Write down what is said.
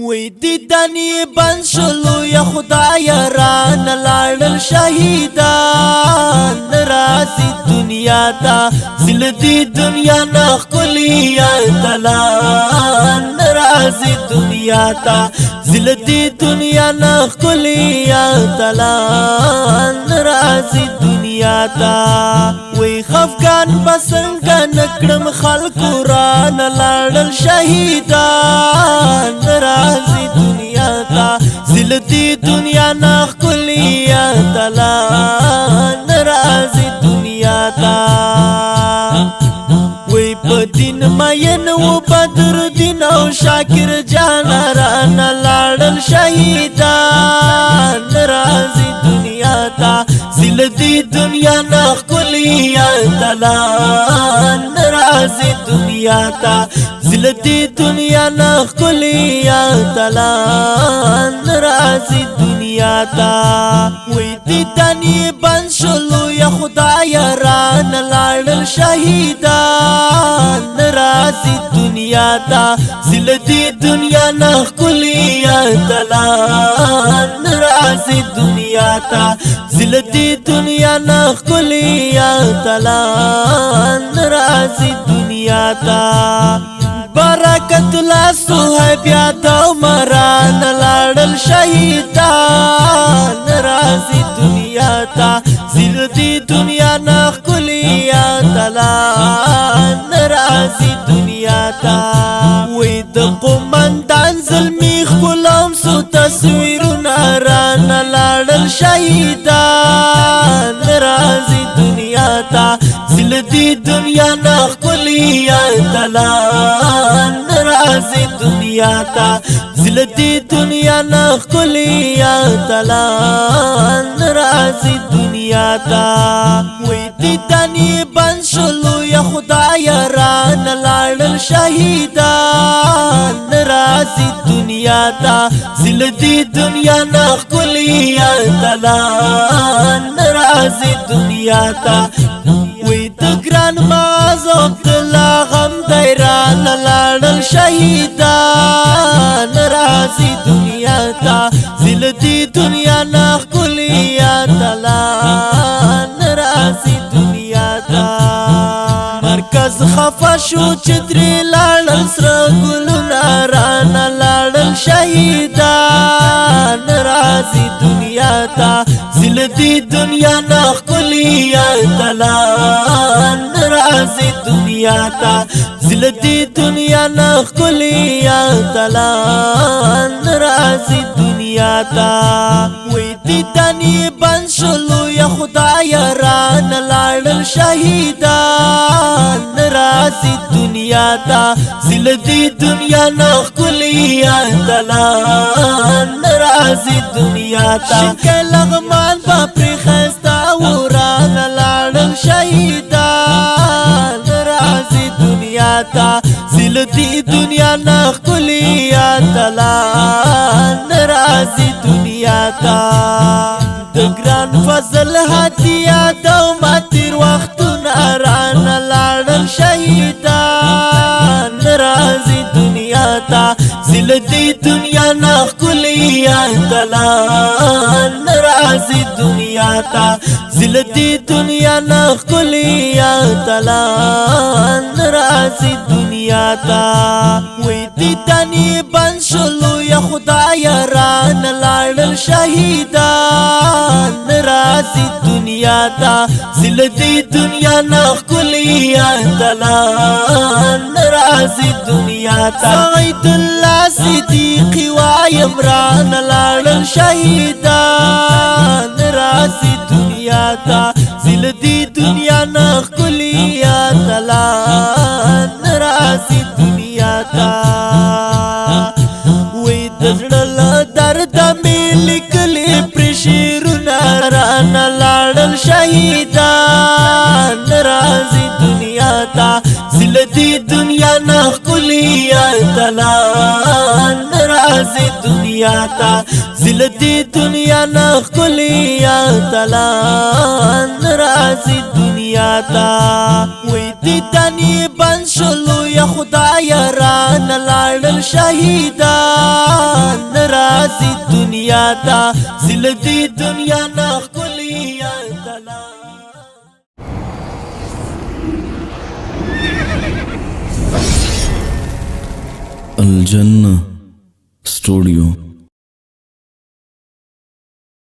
وی دیدنی بند شلو یا خدای ران لاړل شهیدان رازی دنیا تا زل دی دنیا نخکلی یا تلان رازی دنیا تا زل دی دنیا نخکلی یا تلان رازی دنیا تا وی خفگان بسنگا نکرم خلقو ران لاړل شهیدان رازی دنیا تا زل دی دنیا نخکلی یا تلان رازی دنیا تا وی پا دین مین و بدر دین او شاکر جانا رانا لاړل شهیدان رازی دنیا تا زل دی دنیا نخکلی یا تلان رازی دنیا تا زل دی دنیا نخکلی یا تلان رازی دنیا تا وی دیدنی بند شلو یا خدای ران لاړل شهیدان رازی دنیا تا زل دی دنیا نخکلی یا تلان رازی دنیا تا زل دی دنیا نخکلی یا تلان رازی دنیا تا برکت لا صحابیات او مران لاړل شهیدان رازی دنیا تا زل دی دنیا نخکلی یا تلان رازی دنیا تا وی د قومندان زلمی خلام سو تصویرونه ران لاړل شهیدان رازی دنیا تا زل دی دنیا نخکلی یا تلان رازی دنیا تا زل دی دنیا نخکلی یا تلان رازی دنیا تا وی دیدنی بند شلو یا خدای ران لاړل شهیدان رازی دنیا تا زل دی دنیا نخکلی یا تلان رازی دنیا تا وی دگران باز عبدالله غم دیران لاړل شهیدان رازی دنیا تا زل دی دنیا نخکلی یا تلان رازی دنیا تا مرکز خفا شو چدری لاړل سره ګلونه رانه لاړل شهیدان رازی دنیا تا زل دی دنیا نخکلی یا تلان رازی دنیا تا زل دی دنیا نخکلی یا تلان رازی دنیا تا وی دیدنی بند شلو یا خدای ران لاړل شهیدان رازی دنیا تا زل دی دنیا نخکلی یا تلان رازی دنیا تا شنکه لغمان با پری خستا وران لاړل شهیدان رازی دنیا تا زل دی دنیا نخکلی یا تلان رازی دنیا تا دگران فضل حدیات او ماتیر وختونه رانه لاړل شهیدان رازی دنیا تا زل دی دنیا نخکلی یا تلان رازی دنیا تا زل دی دنیا نخکلی یا تلان رازی دنیا تا وی دیدنی بند شلو یا خدای ران لاړل شهیدان رازی دنیا تا زل دی دنیا نخکلی یا تلان رازی دنیا تا سعید الله صدیقی وایم ران لاړل شهیدان رازی دنیا تا زل دی دنیا نخکلی یا تلان رازی دنیا تا وی دزړه درد مې لیکلې پر شیرونه رانه لاړل لاړل شهیدان راځي دنیا ته زلدي دنیا نه ښکلي اتلان راځي دنیا ته زلدي دنیا نه ښکلي اتلان راځي دنیا ته وې دیدنې بند شلو یا خدای رانه لاړل شهیدان راځي دنیا ته زلدي دنیا نه ښکلي اتلان الجنة ستوديو